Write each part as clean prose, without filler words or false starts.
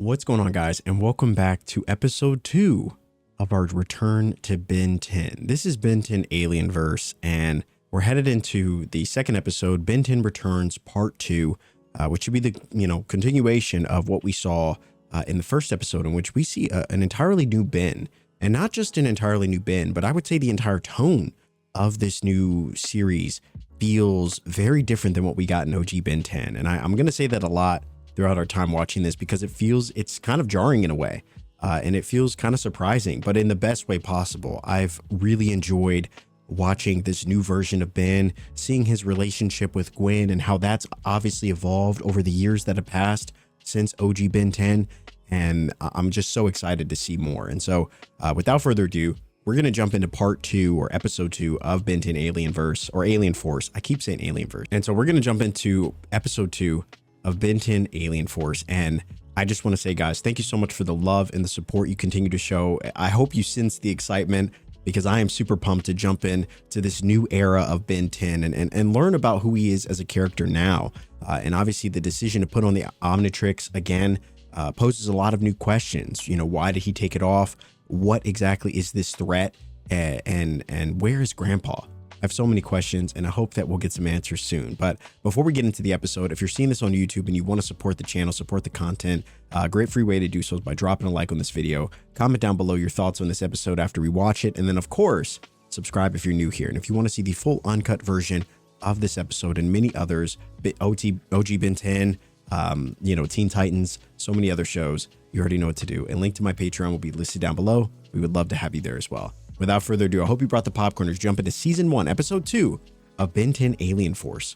What's going on, guys, and welcome back to episode 2 of our return to Ben 10. This is Ben 10 Alienverse, and we're headed into the second episode, Ben 10 Returns Part 2, which should be the continuation of what we saw in the first episode, in which we see an entirely new Ben, and not just an entirely new Ben, but I would say the entire tone of this new series feels very different than what we got in OG Ben 10. And I'm going to say that a lot throughout our time watching this, because it's kind of jarring in a way, and it feels kind of surprising, but in the best way possible. I've really enjoyed watching this new version of Ben, seeing his relationship with Gwen and how that's obviously evolved over the years that have passed since OG Ben 10, and I'm just so excited to see more. And so without further ado, we're going to jump into part 2 or episode 2 of Ben 10 Alienverse, or Alien Force. I keep saying Alienverse. And so we're going to jump into episode 2 of Ben 10 Alien Force. And I just want to say, guys, thank you so much for the love and the support you continue to show. I hope you sense the excitement, because I am super pumped to jump in to this new era of Ben 10 and learn about who he is as a character now. And obviously the decision to put on the Omnitrix again poses a lot of new questions. You know, why did he take it off? What exactly is this threat? And where is Grandpa? I have so many questions, and I hope that we'll get some answers soon. But before we get into the episode, if you're seeing this on YouTube and you want to support the channel, support the content, a great free way to do so is by dropping a like on this video. Comment down below your thoughts on this episode after we watch it, and then of course subscribe if you're new here. And if you want to see the full uncut version of this episode and many others, OG Ben 10, Teen Titans, so many other shows, you already know what to do. And link to my Patreon will be listed down below. We would love to have you there as well. Without further ado, I hope you brought the popcorners. Jump into season 1, episode 2 of Ben 10 Alien Force.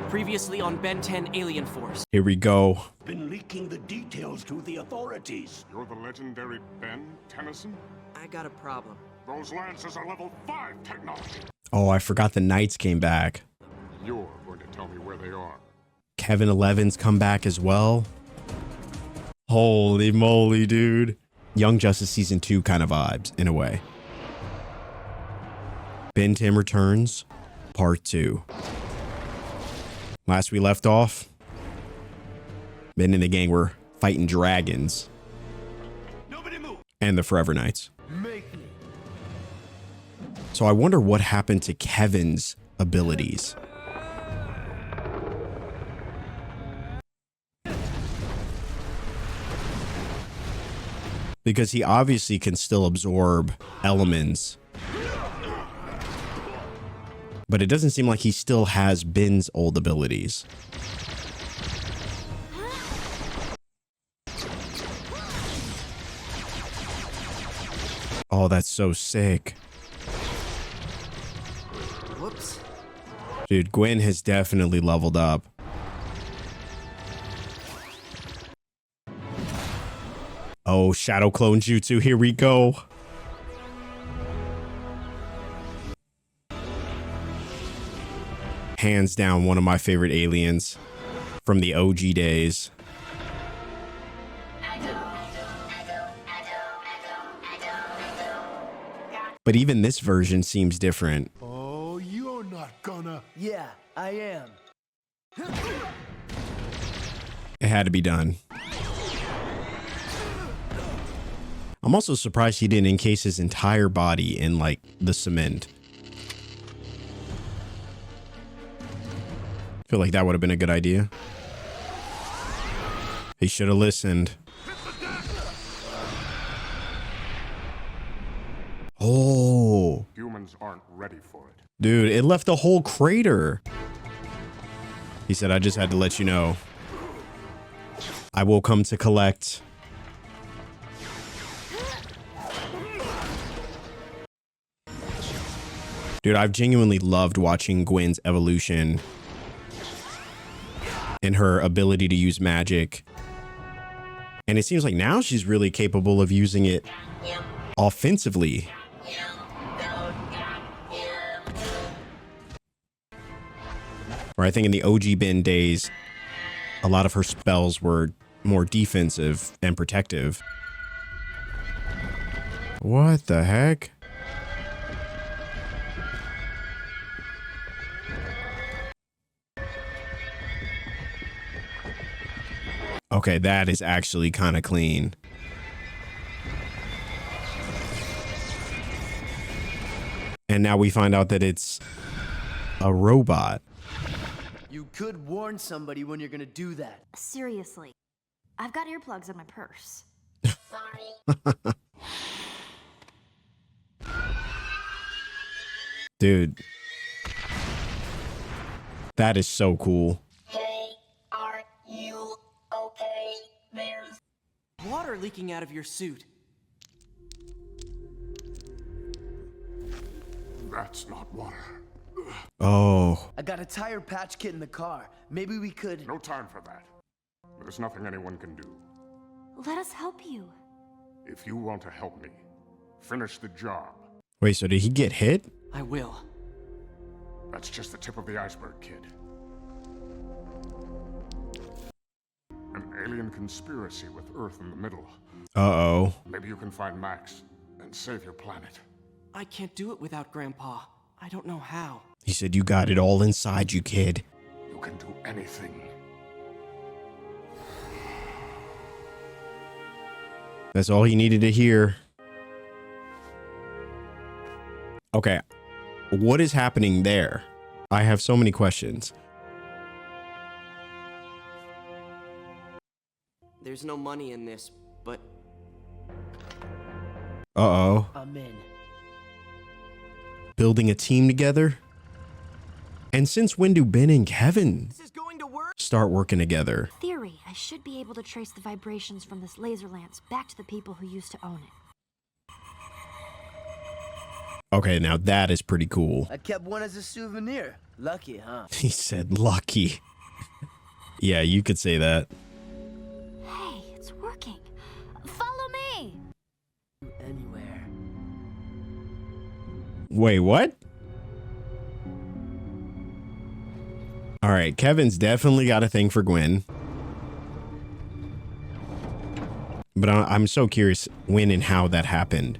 Previously on Ben 10 Alien Force. Here we go. Been leaking the details to the authorities. You're the legendary Ben Tennyson? I got a problem. Those lances are level 5 technology. Oh, I forgot the Knights came back. You're going to tell me where they are. Kevin 11's come back as well. Holy moly, dude. Young Justice season 2 kind of vibes in a way. Ben 10 Returns, part 2. Last we left off, Ben and the gang were fighting dragons. Nobody move. And the Forever Knights. Make me. So I wonder what happened to Kevin's abilities. Because he obviously can still absorb elements, but it doesn't seem like he still has Ben's old abilities. Oh, that's so sick. Whoops. Dude, Gwen has definitely leveled up. Oh, Shadow Clone Jutsu, here we go. Hands down, one of my favorite aliens from the OG days. But even this version seems different. Oh, you're not gonna. Yeah, I am. It had to be done. I'm also surprised he didn't encase his entire body in, like, the cement. I feel like that would have been a good idea. He should have listened. Oh. Humans aren't ready for it. Dude, it left a whole crater. He said, I just had to let you know. I will come to collect. Dude, I've genuinely loved watching Gwen's evolution and her ability to use magic. And it seems like now she's really capable of using it offensively. Where I think in the OG Ben days, a lot of her spells were more defensive and protective. What the heck? Okay, that is actually kind of clean. And now we find out that it's a robot. You could warn somebody when you're gonna do that. Seriously, I've got earplugs in my purse. Dude. That is so cool. Hey, are you okay? There's Water leaking out of your suit. That's not water. Oh. I got a tire patch kit in the car. Maybe we could. No time for that. There's nothing anyone can do. Let us help you. If you want to help me, finish the job. Wait, so did he get hit? I will. That's just the tip of the iceberg, kid. An alien conspiracy with Earth in the middle. Uh-oh. Maybe you can find Max and save your planet. I can't do it without Grandpa. I don't know how. He said you got it all inside you, kid. You can do anything. That's all he needed to hear. Okay. What is happening there? I have so many questions. There's no money in this, but Uh-oh. I'm in. Building a team together? And since when do Ben and Kevin This is going to work. start working together? Theory, I should be able to trace the vibrations from this laser lance back to the people who used to own it. Okay, now that is pretty cool. I kept one as a souvenir. Lucky, huh? He said lucky. Yeah, you could say that. Hey, it's working. Follow me! Anywhere. Wait, what? All right, Kevin's definitely got a thing for Gwen. But I'm so curious when and how that happened.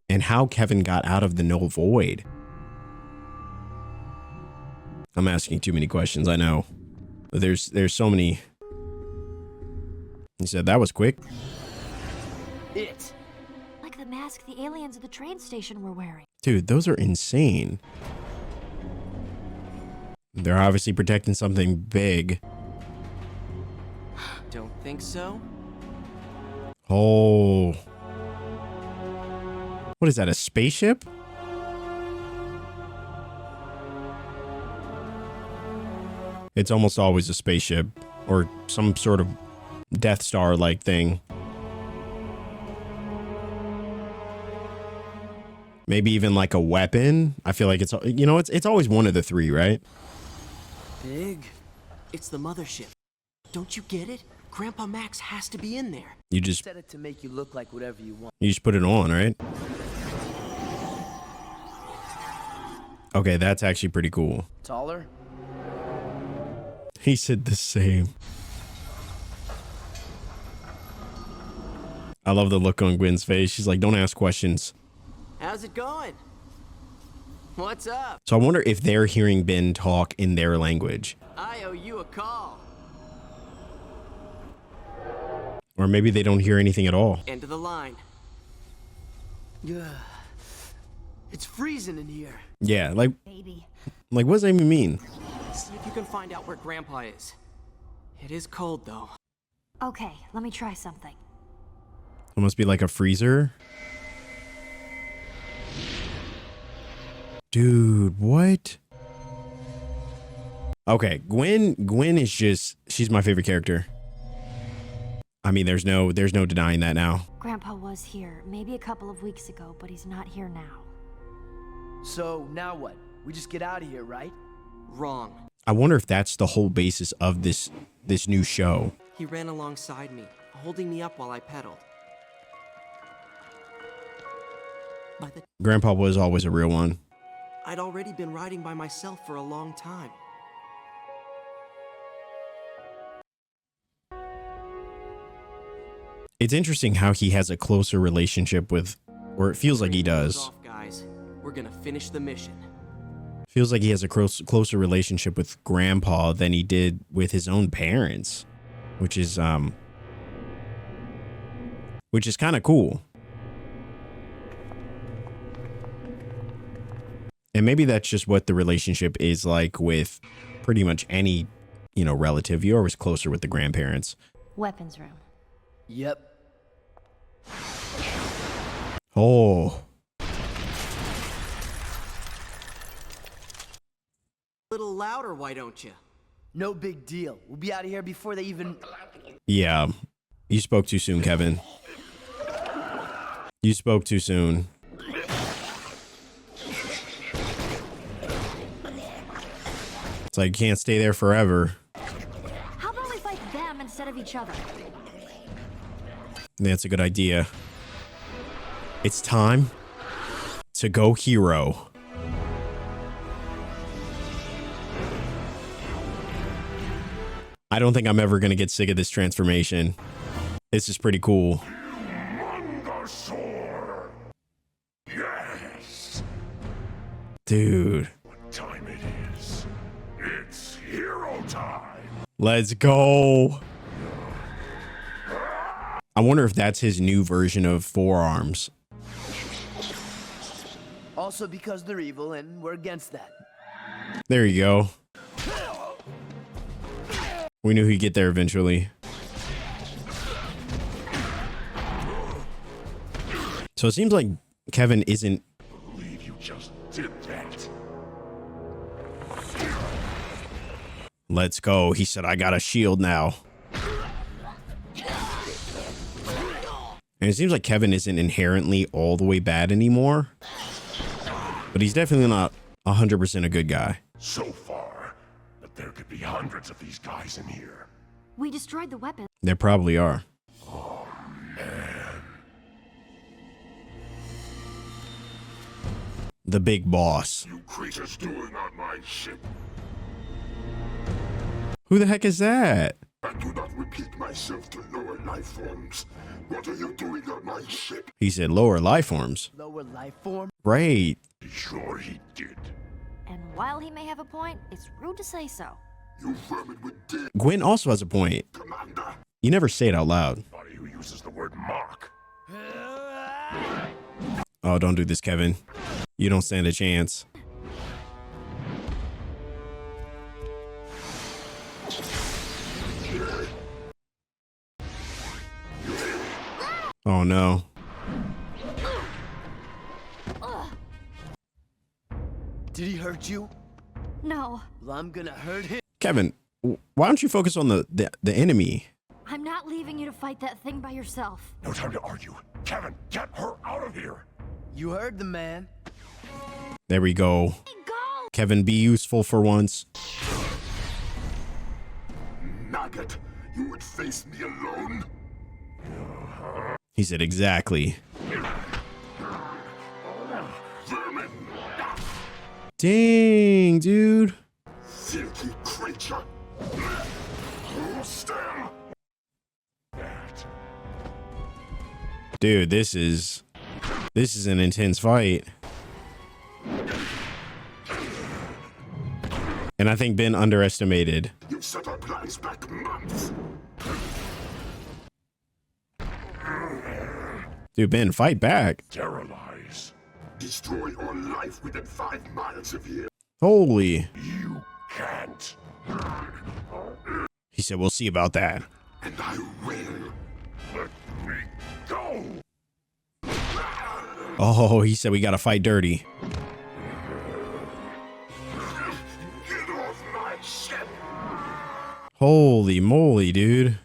And how Kevin got out of the null void. I'm asking too many questions, I know. But there's so many. He said that was quick. It. Like the mask the aliens at the train station were wearing. Dude, those are insane. They're obviously protecting something big. Don't think so? Oh. What is that, a spaceship? It's almost always a spaceship or some sort of Death Star-like thing. Maybe even like a weapon. I feel like it's, you know, it's always one of the three, right? Big. It's the mothership. Don't you get it? Grandpa Max has to be in there. You just Set it to make you look like whatever you want. put it on, right? Okay, that's actually pretty cool. Taller? He said the same. I love the look on Gwen's face. She's like, don't ask questions. How's it going? What's up? So I wonder if they're hearing Ben talk in their language. I owe you a call. Or maybe they don't hear anything at all. End of the line. Yeah. It's freezing in here. Yeah, like Baby. what does that even mean? See if you can find out where Grandpa is. It is cold, though. Okay, let me try something. It must be like a freezer. Dude, what? Okay, Gwen is just, she's my favorite character. I mean, there's no denying that now. Grandpa was here, maybe a couple of weeks ago, but he's not here now. So, now what? We just get out of here, right? Wrong. I wonder if that's the whole basis of this new show. He ran alongside me, holding me up while I pedaled. By the Grandpa was always a real one. I'd already been riding by myself for a long time. It's interesting how he has a closer relationship with, or it feels like he does. Off, guys. We're gonna finish the mission. Feels like he has a closer relationship with Grandpa than he did with his own parents, which is which is kind of cool. And maybe that's just what the relationship is like with pretty much any, you know, relative. You're always closer with the grandparents. Weapons room. Yep. Oh, A little louder, why don't you? No big deal. We'll be out of here before they even... yeah. You spoke too soon, Kevin. You spoke too soon. It's like you can't stay there forever. How about we fight them instead of each other? That's a good idea. It's time to go hero. I don't think I'm ever going to get sick of this transformation. This is pretty cool. Mungosaur! Yes! Dude, What time it is? It's hero time! let's go. I wonder if that's his new version of forearms. Also because they're evil and we're against that. There you go. We knew he'd get there eventually. So it seems like Kevin isn't... I believe you just did that. Let's go. He said, I got a shield now. And it seems like Kevin isn't inherently all the way bad anymore. But he's definitely not 100% a good guy. So far, but there could be hundreds of these guys in here. We destroyed the weapon. There probably are. The big boss. You creatures doing on my ship. Who the heck is that? I do not repeat myself to lower life forms. What are you doing on my ship? He said lower life forms. Lower life form. Right. Be sure he did. And while he may have a point, it's rude to say so. You vermin with dead Gwen also has a point. commander. You never say it out loud. Body who uses the word mark. Oh, don't do this, Kevin. You don't stand a chance. Oh, no. Did he hurt you? No, Well, I'm gonna hurt him. Kevin, why don't you focus on the enemy? I'm not leaving you to fight that thing by yourself. No time to argue. Kevin, get her out of here. You heard the man. There we go. Go! Kevin, be useful for once. Maggot, you would face me alone? He said exactly. Vermin! Dang, dude. Filthy creature! Hold still! That. Dude, this is an intense fight. And I think Ben underestimated. You've set our plans back months. Dude, Ben, fight back. Sterilize. Destroy all life within 5 miles of here. Holy. You can't. He said, we'll see about that. And I will. Let me go. Oh, he said we gotta fight dirty. Get off my ship. Holy moly, dude.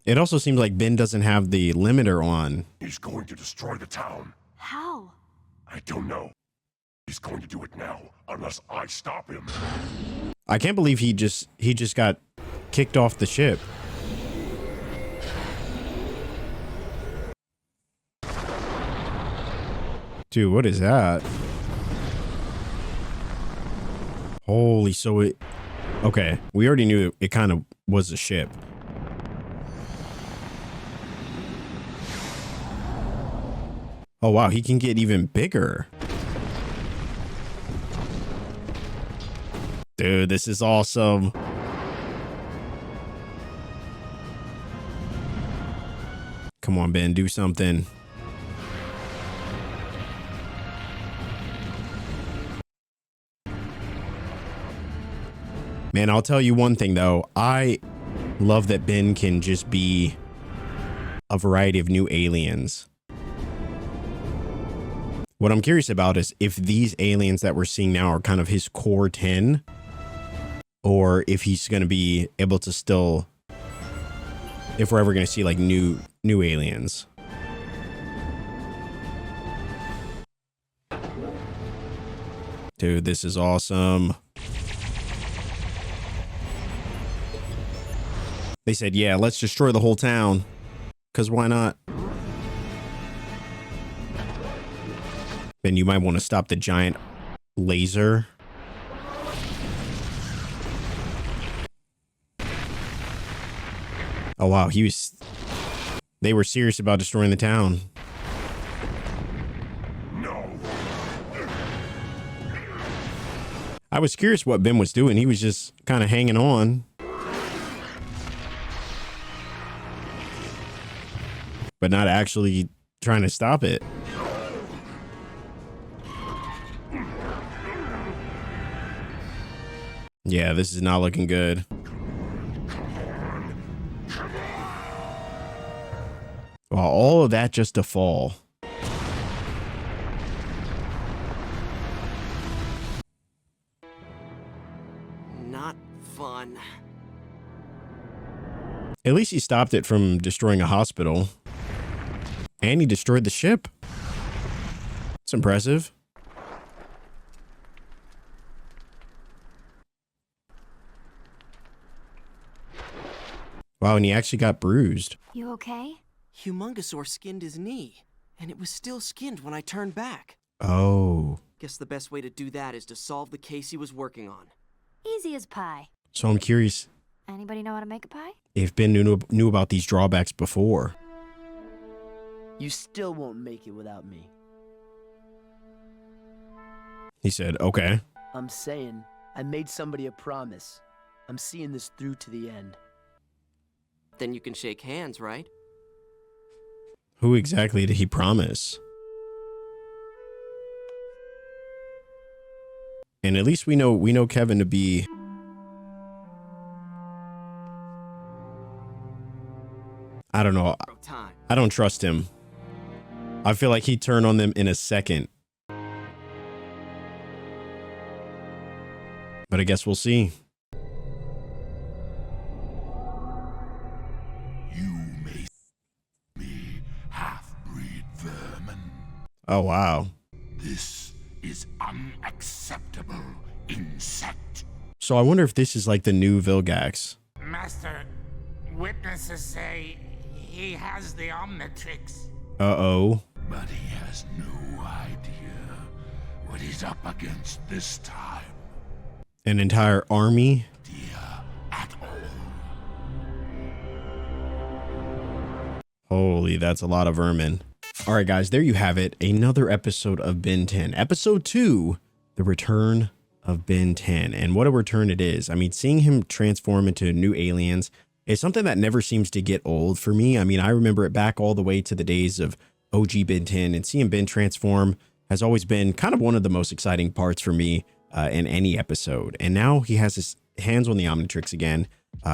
It also seems like Ben doesn't have the limiter on. He's going to destroy the town. How? I don't know. He's going to do it now, unless I stop him. I can't believe he just got kicked off the ship. Dude, what is that? Holy, so it... Okay, we already knew it kind of was a ship. Oh, wow, he can get even bigger. Dude, this is awesome. Come on, Ben, do something. Man, I'll tell you one thing, though. I love that Ben can just be a variety of new aliens. What I'm curious about is if these aliens that we're seeing now are kind of his core 10, or if he's going to be able to still, if we're ever going to see like new aliens. Dude, this is awesome. They said, yeah, let's destroy the whole town. Because why not? Ben, you might want to stop the giant laser. Oh, wow. They were serious about destroying the town. No. I was curious what Ben was doing. He was just kind of hanging on. But not actually trying to stop it. Yeah, this is not looking good. Well, all of that just to fall. Not fun. At least he stopped it from destroying a hospital. And he destroyed the ship. It's impressive. Wow, and he actually got bruised. You okay? Humongousaur skinned his knee, and it was still skinned when I turned back. Oh. Guess the best way to do that is to solve the case he was working on. Easy as pie. So I'm curious Anybody know how to make a pie? if Ben knew about these drawbacks before. You still won't make it without me. He said, okay. I'm saying, I made somebody a promise. I'm seeing this through to the end. Then you can shake hands, right? Who exactly did he promise? And at least we know Kevin to be I don't know. Time. I don't trust him. I feel like he'd turn on them in a second. But I guess we'll see. You may me half-breed vermin. Oh, wow. This is unacceptable, insect. So I wonder if this is like the new Vilgax. Master, witnesses say he has the Omnitrix. Uh-oh. But he has no idea what he's up against this time. An entire army? Idea at all. Holy, that's a lot of vermin. All right, guys, there you have it. Another episode of Ben 10. Episode 2, The Return of Ben 10. And what a return it is. I mean, seeing him transform into new aliens is something that never seems to get old for me. I mean, I remember it back all the way to the days of OG Ben 10, and seeing Ben transform has always been kind of one of the most exciting parts for me in any episode. And now he has his hands on the Omnitrix again.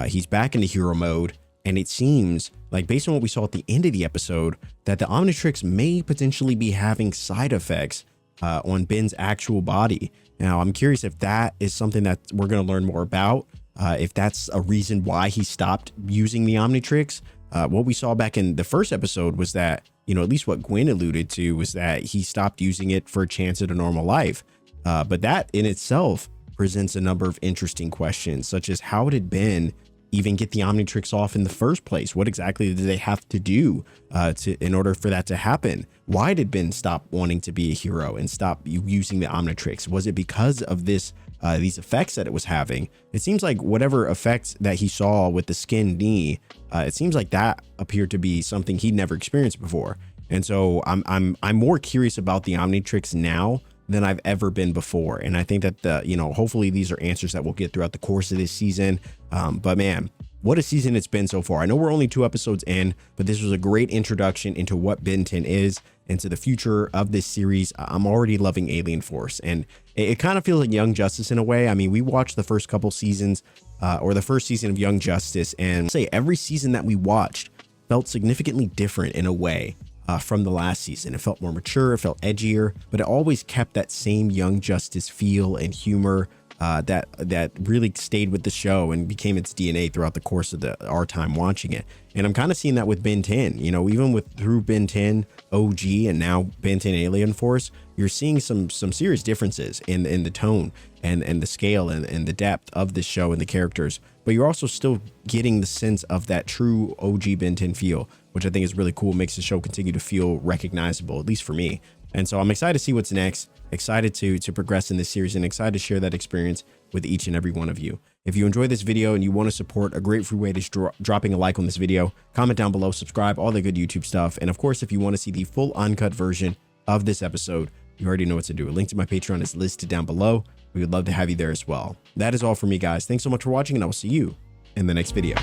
He's back into hero mode. And it seems like, based on what we saw at the end of the episode, that the Omnitrix may potentially be having side effects on Ben's actual body. Now, I'm curious if that is something that we're going to learn more about. If that's a reason why he stopped using the Omnitrix. What we saw back in the first episode was that, you know, at least what Gwen alluded to was that he stopped using it for a chance at a normal life. But that in itself presents a number of interesting questions, such as how did Ben even get the Omnitrix off in the first place? What exactly did they have to do in order for that to happen? Why did Ben stop wanting to be a hero and stop using the Omnitrix? Was it because of these effects that it was having? It seems like whatever effects that he saw with the skinned knee, it seems like that appeared to be something he'd never experienced before. And so I'm more curious about the Omnitrix now than I've ever been before. And I think that hopefully these are answers that we'll get throughout the course of this season. But man, what a season it's been so far. I know we're only 2 episodes in, but this was a great introduction into what Ben 10 is and to the future of this series. I'm already loving Alien Force, and it kind of feels like Young Justice in a way. I mean, we watched the first couple seasons or the first season of Young Justice, and say every season that we watched felt significantly different in a way from the last season. It felt more mature, it felt edgier, but it always kept that same Young Justice feel and humor that really stayed with the show and became its DNA throughout the course of our time watching it. And I'm kind of seeing that with Ben 10, you know, even through Ben 10 OG and now Ben 10 Alien Force, you're seeing some serious differences in the tone and the scale and the depth of the show and the characters, but you're also still getting the sense of that true OG Ben 10 feel, which I think is really cool. Makes the show continue to feel recognizable, at least for me. And so I'm excited to see what's next, excited to progress in this series, and excited to share that experience with each and every one of you. If you enjoyed this video and you want to support, a great free way is dropping a like on this video, comment down below, subscribe, all the good YouTube stuff. And of course, if you want to see the full uncut version of this episode, you already know what to do. A link to my Patreon is listed down below. We would love to have you there as well. That is all for me, guys. Thanks so much for watching, and I will see you in the next video.